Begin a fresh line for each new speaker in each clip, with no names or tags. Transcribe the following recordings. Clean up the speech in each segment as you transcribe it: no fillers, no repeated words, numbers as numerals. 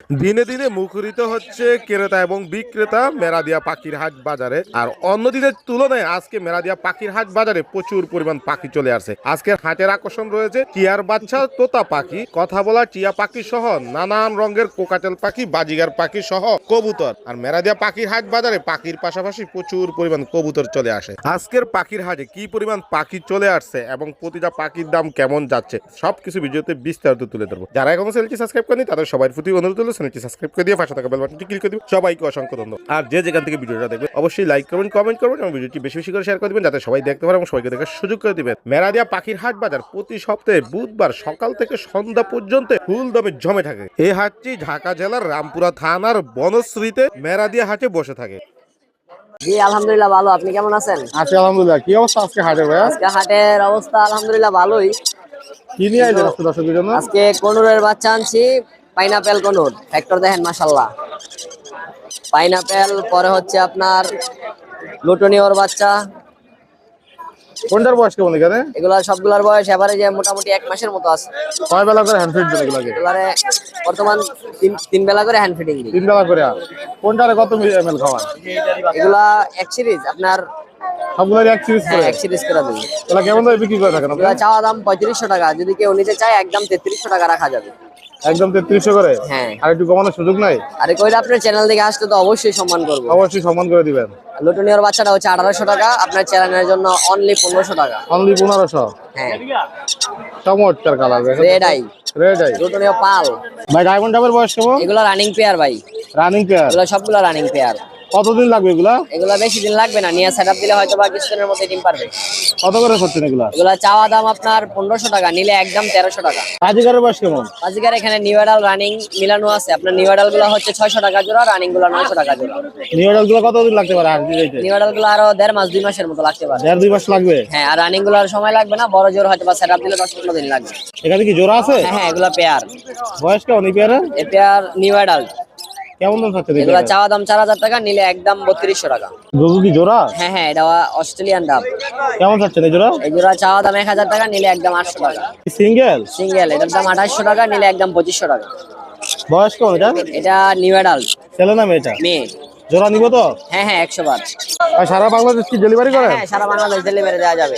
দিনে দিনে মুখরিত হচ্ছে ক্রেতা এবং বিক্রেতা মেরাদিয়া পাখির হাট বাজারে। আর অন্য দিনের তুলনায় আজকে মেরাদিয়া পাখির হাট বাজারে প্রচুর পরিমাণ পাখি চলে আসছে। আজকের হাটের আকর্ষণ রয়েছে টিয়ার বাচ্চা, তোতা পাখি, কথা বলা টিয়া পাখি সহ নানান রঙের কোকাটেল পাখি, বাজিগার পাখি সহ কবুতর। আর মেরাদিয়া পাখির হাট বাজারে পাখির পাশাপাশি প্রচুর পরিমাণ কবুতর চলে আসে। আজকের পাখির হাটে কি পরিমাণ পাখি চলে আসছে এবং প্রতিটা পাখির দাম কেমন যাচ্ছে সবকিছু ভিডিওতে বিস্তারিত তুলে ধরবো। যারা এখনো চ্যানেলটি সাবস্ক্রাইব করেনি তাদের সবার প্রতি অনুরোধ হলো চ্যানেলটি সাবস্ক্রাইব করে দিয়ে পাশে থাকা বেল বাটনটি ক্লিক করে দিবেন। সবাইকে অসংখ্য ধন্যবাদ। আর যে যেখান থেকে ভিডিওটা দেখবেন অবশ্যই লাইক করবেন, কমেন্ট করবেন এবং ভিডিওটি বেশি বেশি করে শেয়ার করে দিবেন যাতে সবাই দেখতে পারে এবং সবাইকে দেখার সুযোগ করে দিবেন। মেরাদিয়া পাখির হাট বাজার প্রতি সপ্তাহে বুধবার সকাল থেকে সন্ধ্যা পর্যন্ত ফুল দমে জমে থাকে। এই হাটটি ঢাকা জেলার রামপুরা থানার বনশ্রীতে মেরাদিয়া হাটে বসে থাকে।
জি আলহামদুলিল্লাহ ভালো। আপনি কেমন আছেন?
আচ্ছা আলহামদুলিল্লাহ। কি অবস্থা আজকে হাটের ভাইয়া?
আজকে হাটের অবস্থা আলহামদুলিল্লাহ ভালোই।
কি নিয়ে আইছেন আজকে দর্শকদের জন্য?
আজকে কনুরের বাচ্চা আনছি, পাইনাপেল কনুর। ফ্যাক্টর দেখেন মাশাআল্লাহ। পাইনাপেল, পরে হচ্ছে আপনার লুটনিওর বাচ্চা।
কোনটার বয়স কেমন এখানে?
এগুলা সবগুলার বয়স এভারেজে মোটামুটি 1 মাসের মতো আছে।
কয় বেলা করে হ্যান্ড ফিড দেন এগুলাকে?
এগুলারে বর্তমান তিন বেলা করে হ্যান্ড ফিডিং দিই।
3 বেলা করে। কোনটারে কত ml খাওয়ান?
এগুলা এক সিরিজ আপনার
সবগুলোর এক সিরিজ করে?
এক সিরিজ করে দিই।
এগুলা কেমন দামে বিক্রি করে থাকেন
এগুলা
আপনি?
চাওয়া দাম 3500 টাকা, যদি কেউ নিতে চায় একদম 3300 টাকা রাখা যাবে।
একদম 3300 করে?
হ্যাঁ।
আর একটু কমানোর সুযোগ নাই?
আরে কইরা আপনার চ্যানেল থেকে আসলে তো অবশ্যই সম্মান করব।
অবশ্যই সম্মান করে দিবেন।
লুটনিওর বাচ্চাটা হচ্ছে 1800 টাকা, আপনার চ্যানেলের জন্য অনলি 1500 টাকা।
অনলি 1500?
হ্যাঁ।
চমৎকার colour.
Red eye,
red eye.
লুটনিও পাল।
ভাই ডায়মন্ড ডাবের বয়স কেমন?
এগুলা রানিং পেয়ার ভাই।
Running pair?
এগুলা সবগুলা রানিং পেয়ার।
কতদিন লাগবে এগুলা?
এগুলা বেশি দিন লাগবে না, নিয়ে সেটআপ দিলে হয়তো বা কিছুদিনের মধ্যে ডিম পারবে।
কত করে করছেন এগুলা?
এগুলা চাওয়া দাম আপনার 1500 টাকা, নিলে একদম 1300 টাকা।
বাজিগারের বয়স কেমন?
বাজিকার এখানে নিউ অ্যাডাল রানিং মিলানো আছে। আপনার নিউ অ্যাডাল গুলো হচ্ছে 600 টাকা জোড়া, রানিং গুলো 900 টাকা জোড়া।
নিউ অ্যাডাল্ট গুলো কতদিন লাগতে পারে আর দিতে?
নিউ অ্যাডাল গুলো আরো 1.5 মাস 2 মাসের মতো লাগতে পারে।
1.5-2 মাস লাগবে?
হ্যাঁ, আর রানিং গুলোর সময় লাগবে না, বড় জোর হয়তো বা সেটআপ দিলে 10-15 দিন লাগবে।
এখানে কি জোড়া আছে?
হ্যাঁ হ্যাঁ, এগুলা পেয়ার।
বয়স কেমন এই পেয়ারের?
এই পেয়ার নিউ অ্যাডাল।
কেমন দাম থাকছে?
এগুলা চাওয়া দাম 4000 টাকা, নিলে একদম 3200 টাকা।
গরু কি জোড়া?
হ্যাঁ হ্যাঁ, এটা অস্ট্রেলিয়ান ডাব।
কেমন থাকছে এই জোড়া?
এই জোড়া চাওয়া দাম 1000 টাকা, নিলে একদম 800 টাকা।
সিঙ্গেল?
সিঙ্গেল, এটার দাম 2800 টাকা, নিলে একদম 2500 টাকা।
বয়স কেমন এটা?
এটা নিউ অ্যাডাল।
ছেলে না মেয়েটা?
মেয়ে।
জোড়া নিব তো?
হ্যাঁ হ্যাঁ, 100 বার।
আর সারা বাংলাদেশ কি ডেলিভারি করেন?
হ্যাঁ, সারা বাংলাদেশ ডেলিভারি দেওয়া যাবে।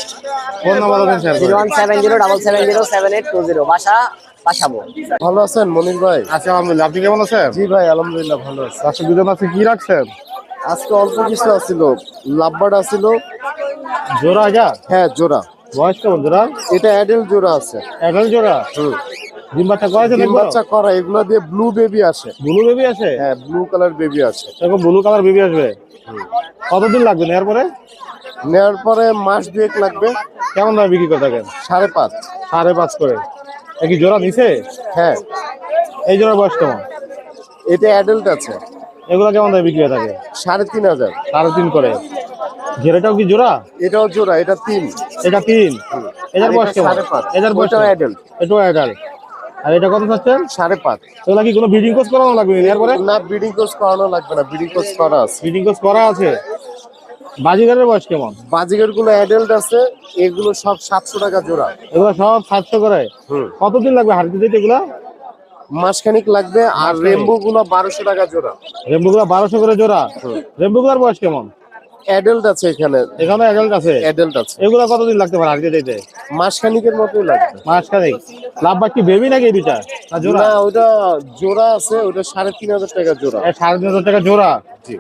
ফোন নাম্বার দেন শেয়ার করুন।
0170707077820। পাশাবো।
ভালো আছেন মনির ভাই?
আচ্ছা আলহামদুলিল্লাহ। আপনি কেমন আছেন?
জি ভাই আলহামদুলিল্লাহ ভালো আছি।
আজকে দুজন আছে, কি রাখছেন?
আজকে অল্প কিছু আছিল, লাভবার্ড আছিল।
জোড়া যা?
হ্যাঁ জোড়া।
বয়স কেমন জোড়া?
এটা অ্যাডাল্ট জোড়া আছে।
এখন জোড়া? ডিম বাচ্চা করেছে?
ডিম বাচ্চা করা, এগুলো দিয়ে ব্লু বেবি আসে।
ব্লু বেবি আছে?
হ্যাঁ ব্লু কালার বেবি আসে।
এরকম ব্লু কালার বেবি আসবে? কতদিন লাগবে নেওয়ার পরে?
নেওয়ার পরে মাস 2 লাগবে।
কেমন দামে বিক্রি করে থাকেন?
5.5।
5.5 করে? এ কি জোড়া নিছে?
হ্যাঁ।
এই জোড়ার বয়স কেমন?
এটা অ্যাডাল্ট আছে।
এগুলো কেমন দামে বিক্রি হয়ে থাকে?
3500।
3.5 করে? ঘেরেটাও কি জোড়া?
এটাও জোড়া, এটা 3।
এটা 3? এটার বয়স কেমন?
5.5।
এটার বয়স
এটাও অ্যাডাল্ট।
এটাও অ্যাডাল্ট। আর এটা কত চাচ্ছেন?
5.5।
এগুলা কি কোনো ব্রিডিং কোর্স করানো লাগবে এর পরে?
না ব্রিডিং কোর্স করানো লাগবে না, ব্রিডিং কোর্স করা আছে।
ব্রিডিং কোর্স করা আছে? বাজিগারের বয়স কেমন?
বাজিগার গুলো অ্যাডাল্ট আছে, এগুলো সব 700 টাকা জোড়া।
এগুলো সব 700 করে? কতদিন লাগবে হারিতে দিতে এগুলা?
মাসখানিক লাগবে। আর রেমবো গুলো 1200 টাকা জোড়া।
রেমবো গুলা 1200 করে জোড়া? রেমবো গুলার বয়স কেমন?
অ্যাডাল্ট আছে এখানে।
এখানে অ্যাডাল্ট আছে?
অ্যাডাল্ট আছে।
এগুলা কতদিন লাগতে পারে হারিতে দিতে?
মাসখানিকের মতোই লাগবে।
মাসখানেক? লাভবাদ কি বেবি নাকি এই দুইটা না জোড়া?
না ওটা জোড়া আছে, ওটা 3500 টাকা জোড়া।
3500 টাকা জোড়া?
জি।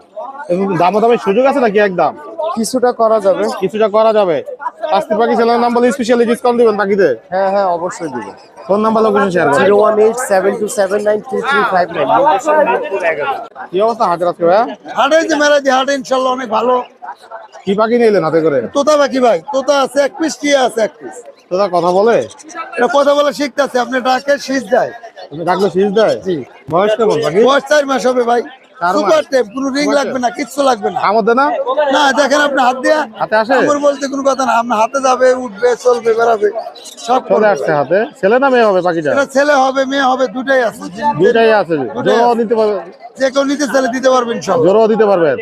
এবং দামাদামের সুযোগ আছে নাকি একদম?
কিছুটা করা যাবে।
কিছুটা করা যাবে। পাঁচটি পাখি চ্যানেলের নাম বলে স্পেশালি ডিসকাউন্ট দিবেন পাখিতে?
হ্যাঁ হ্যাঁ অবশ্যই দিব।
ফোন নাম্বার লোকেশন শেয়ার করুন।
01872793359। লোকেশন মিরপুর 11।
কি অবস্থা হাতের আজকে ভাইয়া?
হাটে যে মেরাজি হাটে ইনশাল্লাহ অনেক ভালো।
কি পাখি নিলেন হাতে করে?
তোতা বাকি ভাই, তোতা আছে 1 পিস, টিয়া আছে 1 পিস।
তোরা কথা বলে?
এটা কথা বলে শিখতেছে, আপনি ডাকে শীষ দেয়।
তুমি ডাকলে শীষ দেয়?
জি।
বয়স কেমন পাখি?
বয়স 4 মাস হবে ভাই।
4 মাস?
সুপার টেপ, কোনো রিং লাগবে না, কিচ্ছু লাগবে না।
আমাদের না?
না দেখেন আপনি হাত দিয়া
হাতে আসে?
আমার বলতে কোনো কথা না, আপনার হাতে যাবে, উঠবে, চলবে, বেড়াবে, সব
চলে
করবে।
আসছে হাতে। ছেলে না মেয়ে হবে পাখিটা?
এটা ছেলে হবে মেয়ে হবে, দুটাই আছে।
দুইটাই আছে? জোড়াও নিতে পারবে?
যে কেউ নিতে চাইলে দিতে পারবেন সব।
জোড়াও দিতে পারবেন।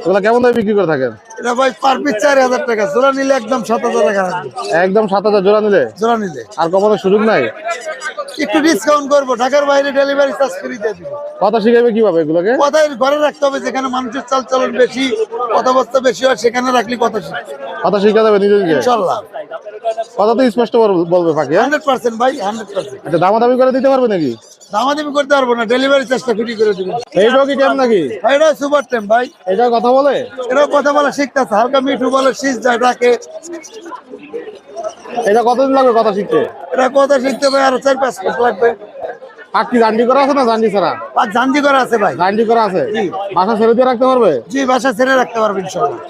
এগুলো কেমন দামে বিক্রি করে থাকেন?
এটা ভাই পার পিস 4000 টাকা, জোড়া নিলে একদম 7000 টাকা রাখবে।
একদম 7000 জোড়া নিলে?
জোড়া নিলে
আর কমানোর সুযোগ নাই?
একটু ডিসকাউন্ট করবো, ঢাকার বাইরে ডেলিভারি চার্জ ফ্রি দিয়ে দিব।
কথা শিখাবে কিভাবে এগুলোকে?
কথাই ঘরে রাখতে হবে, যেখানে মানুষের চালচলন বেশি, কথাবার্তা বেশি হয়, সেখানে রাখলে কথা শিখবে
কথা শিখা যাবে নিজে নিজে
ইনশাআল্লাহ।
কথা তো স্পষ্ট বলবে পাখি।
100% ভাই, 100%।
আচ্ছা, দামাদামি করে দিতে পারবে নাকি?
দামাদামি করতে পারবো না, ডেলিভারি চার্জটা ফ্রি করে দিবেন।
এইটাও কি কেমন নাকি?
এটা সুপার টেম ভাই,
এটা কথা বলে?
এটা কথা বলা শিখতেছে, হালকা মিঠু বলে, শীষ যায় ডাকে।
এটা কতদিন লাগবে কথা শিখতে?
এটা কথা শিখতে ভাই আরো 4-5 মাস লাগবে।
পাখি জান্ডি করা আছে না জান্ডি ছাড়া?
আর জান্দি করা আছে ভাই।
জান্ডি করা আছে? বাসা ছেড়ে দিয়ে রাখতে পারবে?
জি, বাসা ছেড়ে রাখতে পারবেন ইনশাআল্লাহ।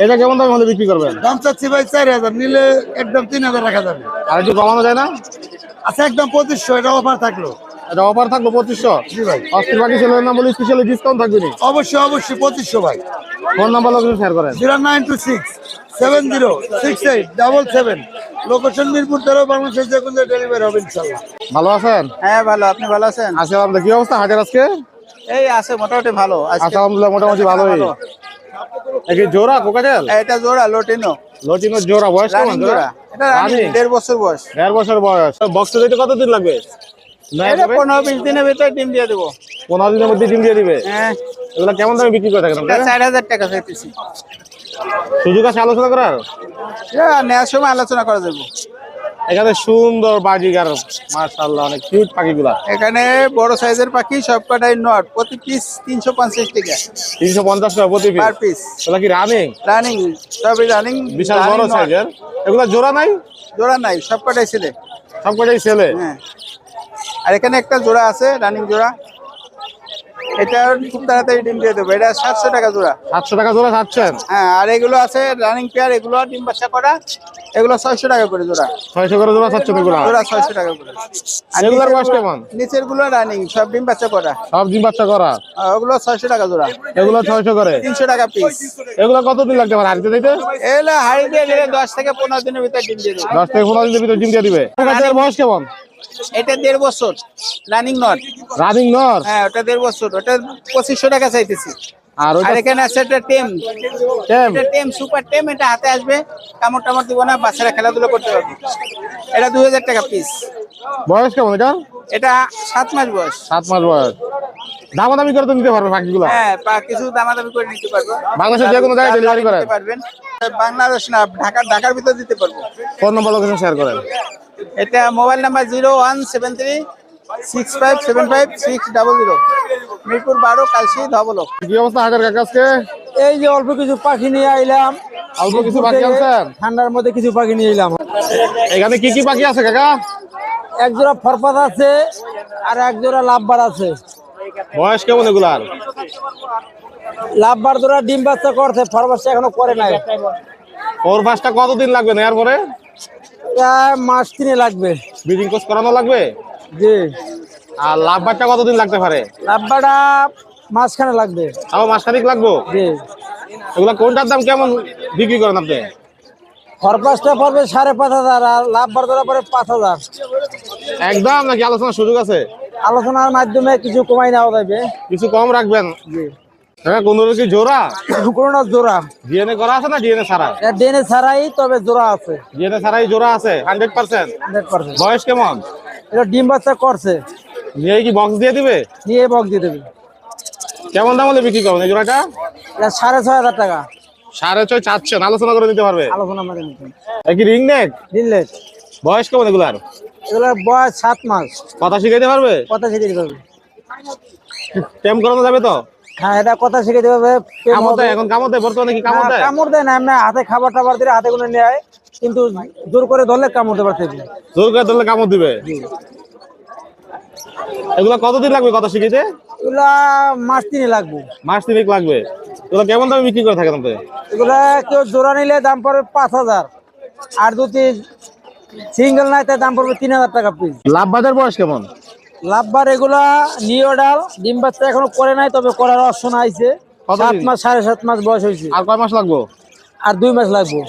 এটা কেমন দামে হলে বিক্রি করবেন?
দাম চাচ্ছি ভাই 4000, নিলে একদম 3000 রাখা যাবে।
আর একটু কমানো যায় না?
আচ্ছা, একদম 2500, এটা অফার থাকলো।
এটা অফার থাকলো 2500?
জি ভাই,
অস্থির পাখি ছেলে না বলে স্পেশালি ডিসকাউন্ট থাকবে নি?
অবশ্যই অবশ্যই 2500 ভাই।
ফোন নাম্বার লোকেশন শেয়ার করেন।
0926-70-6877, লোকেশন মিরপুর 13, বাংলাদেশের যে কোনো ডেলিভারি হবে ইনশাআল্লাহ।
ভালো আছেন?
হ্যাঁ ভালো, আপনি ভালো আছেন?
আচ্ছা, আমাদের কি অবস্থা হাটের আজকে?
এই আছে মোটামুটি ভালো আজকে।
আচ্ছা, আলহামদুলিল্লাহ মোটামুটি ভালোই। কি জোড়া কোকাটেল?
এটা জোড়া লোটিনো,
লটিনো জোড়া। বয়স কেমন
রানিং
জোড়া?
জোড়া। এটা রানিং,
রানিং?
1.5 বছর বয়স।
1.5 বছর বয়স। বক্স দিতে কতদিন লাগবে?
এটা 15-20 দিনের ভিতরে ডিম দিয়ে দেবো।
15 দিনের মধ্যে ডিম দিয়ে দিবে?
হ্যাঁ,
এগুলো কেমন দামে বিক্রি করে থাকেন
এটা
আপনারা?
4000 টাকা চাইতেছি।
সুযোগ আছে আলোচনা করার?
এটা নেওয়ার সময় আলোচনা করা যাবে।
এখানে সুন্দর বাজিগার, মাশাআল্লাহ, অনেক কিউট পাখিগুলা।
এখানে বড় সাইজের পাখি সবকটাই নট, প্রতি পিস 350 টাকা
350 টাকা প্রতি পিস।
Per piece.
এগুলা কি রানিং?
রানিং, সবই রানিং,
বিশাল বড় সাইজের। এগুলা জোড়া নাই?
জোড়া নাই, সবকটাই ছেলে।
সবকটাই ছেলে?
হ্যাঁ, আর এখানে একটা জোড়া আছে, রানিং জোড়া। এটা খুব তাড়াতাড়ি ডিম দিয়ে দেবো। এটা 700 টাকা জোড়া।
700 টাকা জোড়া চাচ্ছেন?
হ্যাঁ, আর এগুলো আছে রানিং পেয়ার, এগুলো ডিম বাচ্চা করা, এগুলো 600 টাকা করে জোড়া।
600 করে জোড়া চাচ্ছেন এগুলা?
জোড়া 600 টাকা করে। আর
এগুলার বয়স কেমন?
নিচের গুলো রানিং, সব ডিম বাচ্চা করা,
সব ডিম বাচ্চা করা?
আর ওগুলো 600 টাকা জোড়া।
এগুলো 600 করে?
300 টাকা পিস।
এগুলো কতদিন লাগতে পারে হারিতে দিতে?
এগুলো হাড়ি দিয়ে গেলে 10 থেকে 15 দিনের ভিতরে ডিম দিয়ে দেবো।
10 থেকে 15 দিনের ভিতরে ডিম দিয়ে দিবে। এটার বয়স কেমন?
এটা 1.5 বছর রানিং নট।
রানিং নর?
হ্যাঁ, ওটা 1.5 বছর, ওটা 2500 টাকা চাইতেছি।
আর
আর
ওইটা
এখানে আছে একটা টেম,
টেম?
এটা টেম, সুপার টেম। এটা হাতে আসবে, কামড় টামড় দিব না, বাচ্চারা খেলাধুলা করতে পারবে। এটা 2000 টাকা পিস।
বয়স কেমন এটা?
এটা 7 মাস বয়স।
7 মাস বয়স। দামাদামি করে তো নিতে পারবে পাখিগুলো?
হ্যাঁ, কিছু দামাদামি করে নিতে পারবো।
বাংলাদেশের যে কোনো জায়গায় ডেলিভারি করেন?
নিতে পারবেন। বাংলাদেশ না, ঢাকার ভিতর দিতে পারবো।
ফোন নাম্বার লোকেশন শেয়ার করেন।
এটা মোবাইল নাম্বার 017365756000, মিরপুর 12, কালসি, ধবলক।
কি অবস্থা হাজার কাকা আজকে?
এই যে অল্প কিছু পাখি নিয়ে আইলাম,
অল্প কিছু পাখি আনছেন?
ঠান্ডার মধ্যে কিছু পাখি নিয়ে এলাম।
এখানে কি কি পাখি আছে কাকা?
এক জোড়া ফরপাত আছে আর এক জোড়া লাভবার আছে।
বয়স কেমন এগুলার?
লাভবার জোড়া ডিম বাচ্চা করছে, ফরপাতটা এখনো করে নাই।
ওর বাসটা কতদিন লাগবে নেয়ার পরে?
প্রায় মাস 3 লাগবে।
ব্রিডিং কোর্স করানো লাগবে?
জি।
আর লাভবারটা কতদিন লাগতে পারে?
লাভবারটা মাসখানে লাগবে।
তাও মাসখানিক লাগবো?
জি।
এগুলা কোনটার দাম কেমন বিক্রি করেন আপনি?
ফরপাতটা পড়বে 5500 আর লাভবার জোড়া পড়বে 5000।
একদম নাকি আলোচনার সুযোগ আছে?
আলোচনার মাধ্যমে কিছু কমাই নেওয়া যাবে।
কিছু কম রাখবেন?
জি।
হ্যাঁ, কোন কি জোড়া?
কোনটা জোড়া
ডিএনএ করা আছে না ডিএনএ ছাড়া?
ডেনে ছাড়াই, তবে জোড়া আছে।
ডিএনএ ছাড়াই জোড়া আছে 100%?
100%।
বয়স কেমন?
এটা ডিম বাচ্চা করছে,
নিয়ে কি বক্স দিয়ে দিবে?
নিয়ে বক দিয়ে দেবে।
কেমন দাম হলে বিক্রি করবেন এই জোড়াটা?
এটা 6500 টাকা।
6.5 চাচ্ছেন, আলোচনা করে নিতে পারবে?
আলোচনা মাঝে মধ্যে
কি রিং নেক?
দিলে
বয়স কেমন এগুলার?
এগুলোর বয়স 7 মাস।
কথা শিখাইতে পারবে?
কথা শিখে দিতে হবে।
টেম করানো যাবে তো?
হ্যাঁ, এটা কথা শিখে দিতে হবে।
কামড় দেয় এখন? কামড় দেয় বর্তমানে? কি কামড় দেয়?
কামড় দেয় না, এমনি হাতে খাবার টাবার দিলে হাতে গুলো নেয়, কিন্তু জোর করে ধরলে কামড় দেবার থেকে।
জোর করে ধরলে কামড় দিবে? এগুলা কতদিন লাগবে কথা শিখিতে?
এগুলা মাস 3 লাগবে।
মাস 3 লাগবে। এগুলো কেমন দামে বিক্রি করে থাকেন আপনি?
এগুলা কেউ জোড়া নিলে দাম পড়বে 5000, আর যদি সিঙ্গেল নাই তার দাম পড়বে 3000 টাকা পিস।
লাভবাদের বয়স কেমন?
লাভবার এগুলা নিও ডাল, ডিম বাচ্চা এখনো করে নাই, তবে করার অপশন আইছে।
কতদিন?
7 মাস 7.5 মাস বয়স হয়েছে।
আর কয় মাস লাগবে?
আর 2 মাস লাগবে।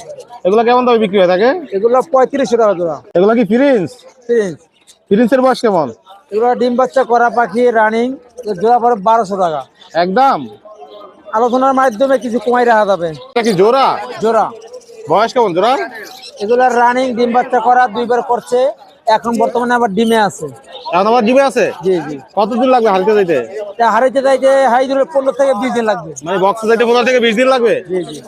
এগুলো কেমন দামে বিক্রি হয়ে থাকে?
এগুলো 3500 টাকা জোড়া।
এগুলো কি ফ্রিন্স?
প্রিন্স।
ফ্রিন্সের বয়স কেমন?
এগুলো ডিম বাচ্চা করা পাখি রানিং, জোড়া পড়ে 1200 টাকা।
একদম
আলোচনার মাধ্যমে কিছু কমাই রাখা যাবে।
এটা কি জোড়া?
জোড়া
বয়স কেমন জোড়া?
এগুলা রানিং ডিম বাচ্চা করা 2বার করছে, এখন বর্তমানে আবার ডিমে আছে।
এখন আমার জিবে আছে?
জি জি।
কতদিন লাগবে হারিতে যাইতে?
হারিতে যাইতে হাই দূরে 15 থেকে 20 দিন লাগবে।
মানে বক্সে যাইতে 15 থেকে 20 দিন লাগবে?
জি জি।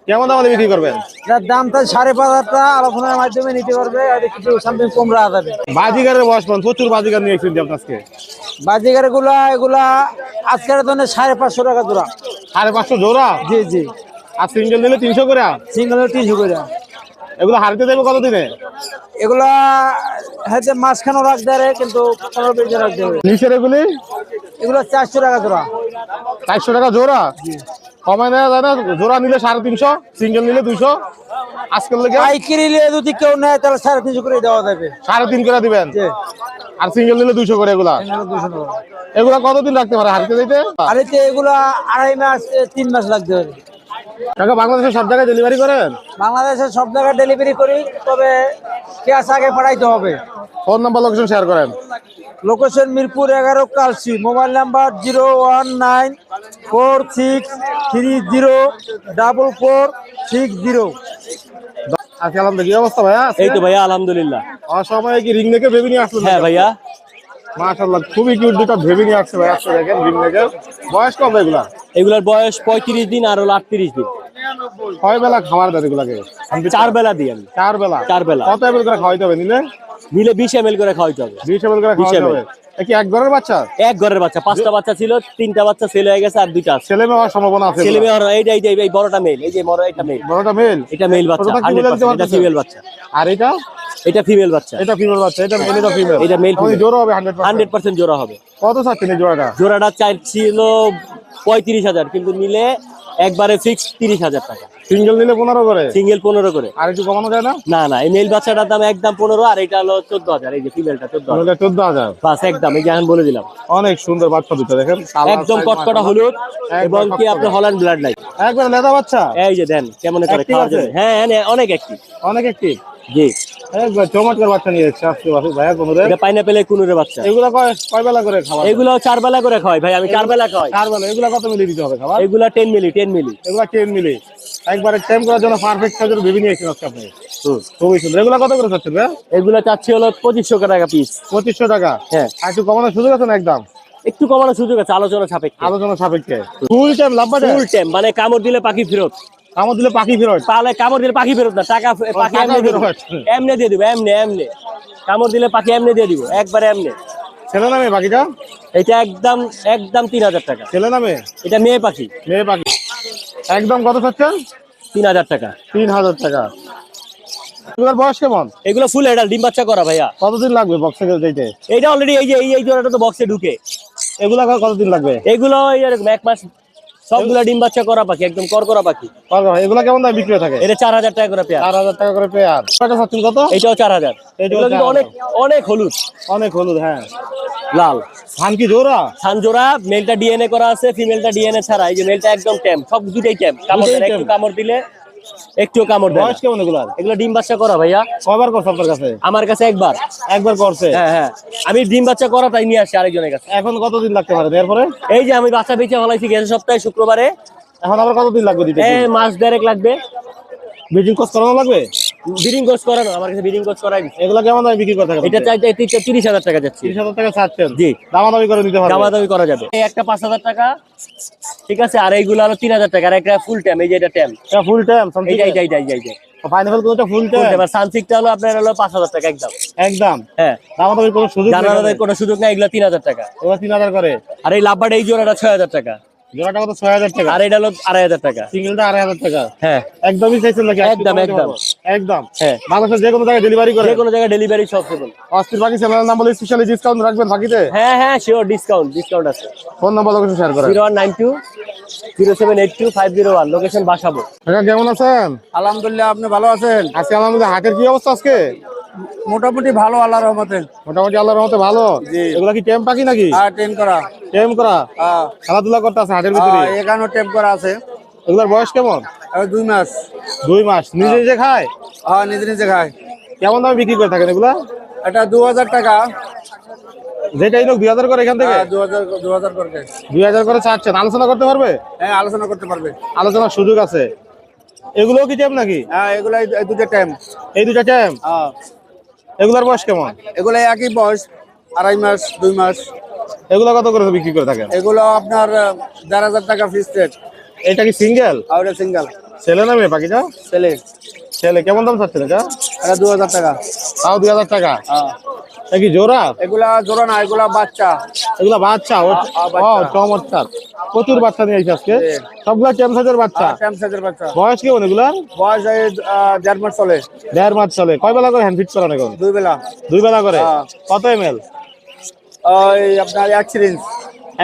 কেমন দামে বিক্রি করবেন?
যার দাম তাই 5,500 টাকা, আলোচনার মাধ্যমে নিতে পারবে, আর কিছু সামথিং কম রাখা যাবে।
বাজিগারের বয়স পান, প্রচুর বাজিগার নিয়ে এসেছেন আজকে।
বাজিগার এগুলা আজকের জন্য 550 টাকা জোড়া।
550 জোড়া?
জি জি।
আর সিঙ্গেল নিলে 300 করে?
সিঙ্গেল 300 করে।
এগুলো হারিতে দেবে কতদিনে?
এগুলা হয়তো মাঝখানেও রাখতে পারে, কিন্তু 15-20 দিন রাখতে হবে।
নিচের এগুলি?
এগুলো 400 টাকা জোড়া।
400 টাকা জোড়া? কমায় নেওয়া যায় না? জোড়া নিলে 350, সিঙ্গেল নিলে 200। আজকাল লেগে
পাইকারি নিলে যদি কেউ নেয় তাহলে 350 করে দেওয়া যাবে।
3.5 করে দিবেন?
জি।
আর সিঙ্গেল নিলে 200 করে। এগুলা
200 টাকা।
এগুলা কতদিন রাখতে পারে হারিতে দিতে?
আর এতে এগুলা 2.5 মাস 3 মাস লাগতে পারে।
কাকা বাংলাদেশের সব জায়গায় ডেলিভারি করেন?
বাংলাদেশের সব জায়গায় ডেলিভারি করি, তবে ক্যাশ আগে পাঠাইতে হবে।
ফোন নাম্বার লোকেশন শেয়ার করেন।
Location Mirpur 11 Kalshi, mobile number 01946304460।
আজকে আলহামদুলিল্লাহ, কি অবস্থা ভাইয়া?
এই তো ভাইয়া আলহামদুলিল্লাহ।
অসময়ে কি রিং নেকে বেবি নিয়ে আসলেন?
হ্যাঁ ভাইয়া,
মাশাআল্লাহ, খুবই কিউট দুটো বেবি নিয়ে আসছে ভাই। আজকে দেখেন রিং নেকে। বয়স কত এগুলা?
এগুলার বয়স 35 দিন আর হলো 38 দিন।
কয় বেলা খাবার দেন এগুলাকে?
4 বেলা দিই আমি।
4 বেলা?
4 বেলা।
কত এমএল করে খাওয়াইতে হবে নিলে?
নিলে 20 ml করে খাওয়াইতে হবে।
20 এমএল করে
20
খাওয়াইতে
ml
হবে। এ কি এক ঘরের বাচ্চা?
এক ঘরের বাচ্চা, 5টা বাচ্চা ছিল, 3টা বাচ্চা সেল হয়ে গেছে আর 2টা আছে।
ছেলে মেয়ে হওয়ার সম্ভাবনা আছে?
ছেলে মেয়ে এই বড়টা মেল, এই যে এটা মেল।
বড়টা মেল?
এটা মেল বাচ্চা,
ছোটটা কি বলে দিতে
100%। এটা
পারতেছেন?
ফিমেল বাচ্চা।
আর এটা?
এটা ফিমেল বাচ্চা।
এটা ফিমেল বাচ্চা। এটা মেল, এটা ফিমেল?
এটা মেল
ওই
ফিমেল।
জোড়া হবে 100%?
100% জোড়া হবে।
কত চাচ্ছেন এই জোড়াটা?
জোড়াটা ছিল 35,000, কিন্তু নিলে একবারে ফিক্স 30,000 টাকা।
সিঙ্গেল নিলে 15 করে?
সিঙ্গেল 15 করে।
আর একটু কমানো যায় না?
না না, এই মেল বাচ্চাটার দাম একদম 15, আর এটা হলো 14,000। এই যে ফিমেলটা 14,000
এটা 14,000।
বাস, একদম। এই যে এখন বলে দিলাম,
অনেক সুন্দর বাচ্চা দুটো দেখেন,
একদম কটকটা হলুদ এবং কি আপনার হল্যান্ড ব্লাড লাইট।
একবার লেদা বাচ্চা।
এই যে দেন কেমন করে
Active
খাওয়া
আছে?
যাবে। হ্যাঁ হ্যাঁ, অনেক অ্যাক্টিভ।
অনেক একটি
জি,
একবার চমৎকার বাচ্চা নিয়ে এসেছে আজকে ভাইয়া কোনোরে।
এটা পাইনাপেলের কুনুরের বাচ্চা।
এগুলা কয় বেলা করে খাবার?
এগুলো 4 বেলা করে খাওয়াই ভাই, আমি 4 বেলা খাওয়াই।
4 বেলা। এগুলা কত মিলি দিতে হবে খাবার?
এগুলা 10 মিলি।
এগুলা 10 মিলি। একবারে টাইম করার জন্য পারফেক্ট সাইজের বেবি নিয়ে এসেছেন আজকে আপনি। খুবই সুন্দর। এগুলা কত করে চাচ্ছেন ভাইয়া?
এগুলা চাচ্ছি হলো 2500 টাকা পিস।
2500 টাকা?
হ্যাঁ।
আর একটু কমানোর সুযোগ আছে না? একদম
একটু কমানোর সুযোগ আছে, আলোচনা সাপেক্ষে।
আলোচনা সাপেক্ষে। ফুল টাইম লাম্বা টাইম?
ফুল টাইম, মানে কামড় দিলে পাখি ফেরত।
কামড় দিলে পাখি ফেরত?
পালে কামড় দিলে পাখি ফেরত না, টাকা পাখি
টাকা
এমনি দিয়ে দিব।
ফেরত।
এমনি দিয়ে দিব, এমনি কামড় দিলে পাখি এমনি দিয়ে দিব, একবারে এমনি।
ছেলে নামে পাখিটা?
এটা একদম 3000 টাকা।
ছেলে নামে?
এটা মেয়ে পাখি।
মেয়ে পাখি। একদম কত চাচ্ছেন?
3000 টাকা।
3000 টাকা। এগুলোর বয়স কেমন?
এগুলো ফুল এডাল, ডিম বাচ্চা করা ভাইয়া।
কতদিন লাগবে বক্সে যাইতে?
এটা অলরেডি এই জোড়াটা তো বক্সে ঢুকে।
এগুলা কতদিন লাগবে?
এগুলো এরকম 1 মাস। সবগুলা ডিম বাচ্চা করা পাখি, একদম করকরা পাখি।
এগুলা কেমন দাম বিক্রি থাকে?
এটা 4000 টাকা করে পেয়ার।
4000 টাকা করে পেয়ার। কয়টা চাচ্ছেন কত?
এটাও 4000। এগুলো কিন্তু অনেক হলুদ,
অনেক হলুদ। হ্যাঁ,
লাল।
ধান কি জোড়া?
সানজোড়া, মেলটা ডিএনএ করা আছে, ফিমেলটা ডিএনএ ছাড়া। এই যে মেলটা একদম ট্যাম, সব দুটাই ট্যাম। একটু কামড় দিলে একটুও কামড় দেয় না।
বয়স কেমন এগুলার?
এগুলো ডিম বাচ্চা করা ভাইয়া।
কয়বার করছে আপনার কাছে?
আমার কাছে
একবার করছে?
হ্যাঁ, আমি ডিম বাচ্চা করা তাই নিয়ে আসছি আরেকজনের কাছে।
এখন কতদিন লাগতে পারে এরপরে?
এই যে আমি বাচ্চা বেঁচে ফলাইছি গেছে সপ্তাহে শুক্রবারে।
এখন আবার কতদিন লাগবে দিতে?
মাস 1.5 লাগবে।
ব্রিডিং কোর্স করানো লাগবে?
ব্রিডিং কোর্স করানো, আমার কাছে ব্রিডিং কোর্স করাই দিচ্ছে।
এগুলা কেমন দামে বিক্রি করতে হবে?
এটা চাইতে 30,000 টাকা যাচ্ছে।
30,000 টাকা চাচ্ছেন?
জি।
দামাদামি করে নিতে পারবেন?
দামাদামি করা যাবে। এই একটা 5000 টাকা, ঠিক আছে। আর এইগুলো হলো 3000 টাকা। আর একটা ফুল টাইম, এই যে এটা টাইম।
এটা ফুল টাইম?
এইটাই।
ফাইনাল কোনটা ফুল টাইম?
এবার সানসিকটা হলো আপনার হলো 5000 টাকা একদম।
একদম?
হ্যাঁ।
দামাদামি কোনো সুযোগ নেই?
জানার কোনো সুযোগ নাই, এগুলো 3000 টাকা।
ওরা 3000 করে।
আর এই লাভবার্ড এই জোড়াটা 6000 টাকা।
জোড়াটা কত? 6000 টাকা।
আর এটা হলো 2500 টাকা।
সিঙ্গেলটা 2500 টাকা?
হ্যাঁ,
একদমই চাইছেন নাকি?
একদম।
একদম?
হ্যাঁ,
বাংলাদেশের যে কোনো জায়গায় ডেলিভারি করে?
যে কোনো জায়গায় ডেলিভারি সব সেবল।
অস্থির পাখি চ্যানেলের নাম বলে স্পেশালি ডিসকাউন্ট রাখবেন বাকিতে?
হ্যাঁ, শিওর ডিসকাউন্ট আছে।
ফোন নাম্বার লোকেশন শেয়ার করেন।
0192 0782 501, লোকেশন বাসাবো।
কাকা কেমন আছেন?
আলহামদুলিল্লাহ, আপনি ভালো আছেন?
আজকে আমাদের হাটের কি অবস্থা আজকে?
মোটামুটি ভালো, আল্লাহর রহমতে।
মোটামুটি আল্লাহর রহমতে ভালো। এগুলা কি টেম পাখি নাকি?
আর টেন করা।
টেম করা? খেলাধুলা করতে আছে হাটের ভিতরে?
এখানেও টেপ করা আছে।
এগুলার বয়স কেমন?
2 মাস।
2 মাস। নিজে খায়?
নিজে খায়।
কেমন দামে বিক্রি করে থাকেন এগুলা?
এটা 2000 টাকা।
যেটাই লোক 2000 করে এখান থেকে
2000 করে।
2000 করে চাচ্ছেন, আলোচনা করতে পারবে?
হ্যাঁ, আলোচনা করতে পারবে।
আলোচনার সুযোগ আছে। এগুলো কি টেম নাকি?
হ্যাঁ, এগুলো এই দুটো টাইম।
এই দুটা টেম।
হ্যাঁ,
এগুলোর বয়স কেমন?
এগুলো একই বয়স, 2.5 মাস 2 মাস।
এগুলো কত করে বিক্রি করে থাকেন?
এগুলো আপনার 4000 টাকা ফিক্স রেট।
এটা কি সিঙ্গেল?
আর এটা সিঙ্গেল।
ছেলে না মেয়ে পাখিটা?
ছেলে।
ছেলে। কেমন দাম চাচ্ছেন এটা?
এটা 2000 টাকা।
তাও 2000 টাকা।
হ্যাঁ,
এটা কি জোড়া?
এগুলা জোড়া না, এগুলা বাচ্চা।
এগুলা বাচ্চা? ও চমৎকার, প্রচুর বাচ্চা নিয়ে আসছে আজকে। সবগুলা টেম সাইজের বাচ্চা।
টাইম সাইজের বাচ্চা।
বয়স কেমন এগুলার?
বয়স 1.5 মাস চলে।
1.5 মাস চলে। কয় বেলা করে হ্যান্ড ফিট করান এখন?
2 বেলা।
2 বেলা করে।
হ্যাঁ।
কত ml?
ওই আপনার 1 সিরিঞ্জ।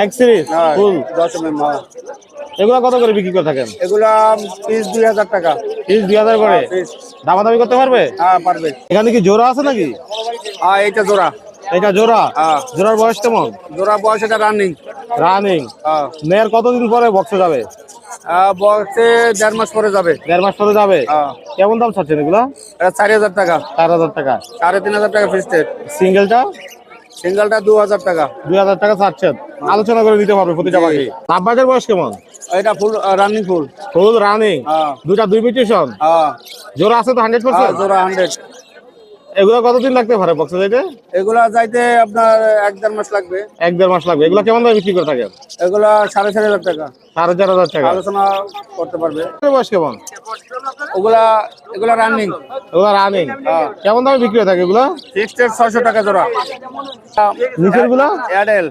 এক সিরিজ ফুল।
10 mm।
এগুলা কত করে বিক্রি করে থাকেন?
এগুলা পিস 2000 টাকা।
পিস 2000 করে। দামাদামি করতে পারবে?
হ্যাঁ, পারবে।
এখানে কি জোড়া আছে নাকি?
এইটা জোড়া।
এটা জোড়া?
হ্যাঁ।
জোড়ার বয়স কেমন?
জোড়া বয়স এটা রানিং।
রানিং।
হ্যাঁ।
মেয়ের কতদিন পরে বক্সে যাবে?
বয়সে 1.5 মাস পরে যাবে।
1.5 মাস পরে যাবে।
হ্যাঁ।
কেমন দাম চাচ্ছেন এগুলা?
এটা 4000 টাকা।
4000 টাকা।
3500 টাকা ফিক্স রেট।
সিঙ্গেলটা?
সিঙ্গেলটা 2000 টাকা।
2000 টাকা চাচ্ছেন, আলোচনা করে দিতে পারবে প্রতিটা পাখি। লাভবাজের বয়স কেমন?
এটা ফুল রানিং ফুল।
Full running.
হ্যাঁ।
দুটা 2 মিউটেশন।
হ্যাঁ।
জোড়া আছে তো 100%?
জোড়া 100।
এগুলো কতদিন লাগতে পারে বক্সে যাইতে?
এগুলা যাইতে আপনার 1.5 মাস লাগবে।
1-1.5 মাস লাগবে। এগুলো কেমন দামে বিক্রি করে থাকেন?
এগুলা 4500 টাকা।
4500 টাকা।
আলোচনা করতে পারবে।
বয়স কেমন?
এগুলা রানিং।
এগুলো রানিং। কেমন দামে বিক্রি হয়ে থাকে এগুলো?
ফিক্সড রেট 600 টাকা জোড়া।
নিচের গুলো?
এয়ারটেল।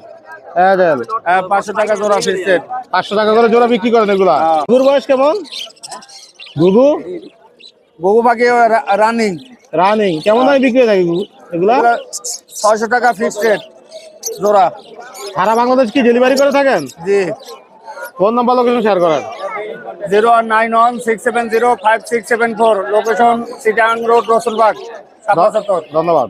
500 টাকা জোড়া ফিক্সড রেট।
500 টাকা করে জোড়া বিক্রি করেন এগুলা। গুগুর বয়স কেমন? গুগু?
গুগু পাখি রানিং।
রানিং। কেমন দামে বিক্রি হয়ে থাকে এগুলা?
600 টাকা ফিক্সড রেট জোড়া।
সারা বাংলাদেশ কি ডেলিভারি করে থাকেন?
জি।
ফোন নাম্বার লোকেশন শেয়ার করেন।
09167056674। Location Chittagong road, Rasulbagh, 77।
ধন্যবাদ।